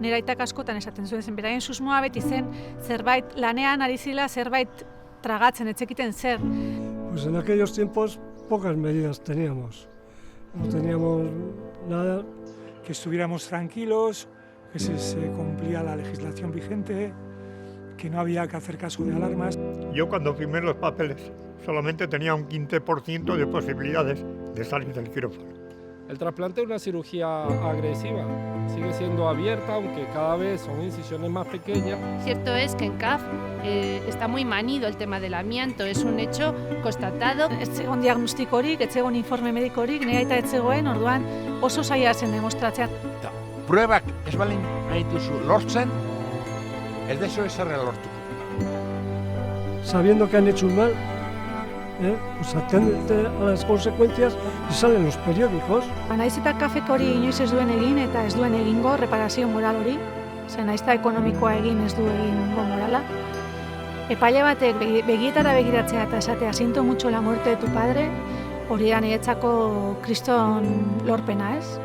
nire aitak askotan esaten zuen zen, beraien susmoa beti zen, zerbait lanean ari zila, zerbait tragatzen, etzekiten zer. Pues en aquellos tiempos pocas medidas teníamos. No teníamos nada. Que estuviéramos tranquilos, que se cumplía la legislación vigente, que no había que hacer caso de alarmas. Yo cuando firmé los papeles solamente tenía un 15% de posibilidades de salir del quirófano. El trasplante es una cirugía agresiva, sigue siendo abierta, aunque cada vez son incisiones más pequeñas. Cierto es que en CAF está muy manido el tema del amianto, es un hecho constatado. Ez zegoen diagnostikorik, ez zegoen informe medikorik, nire aita ez zegoen, orduan oso zaila zen demostratzea. Pruebak ez balen badituzu lortzen, ez dezu ezerra lortuko. Sabiendo que han hecho un mal, pues atente a las consecuencias y salen los periódicos. Naiz eta kafek hori inoiz ez duen egin eta ez duen egingo reparazio moral hori, zen naiz eta ekonomikoa egin ez du egingo morala. Epaile batek begietara begiratzea eta esatea siento mucho la muerte de tu padre, hori da niretzako kriston lorpena, ez?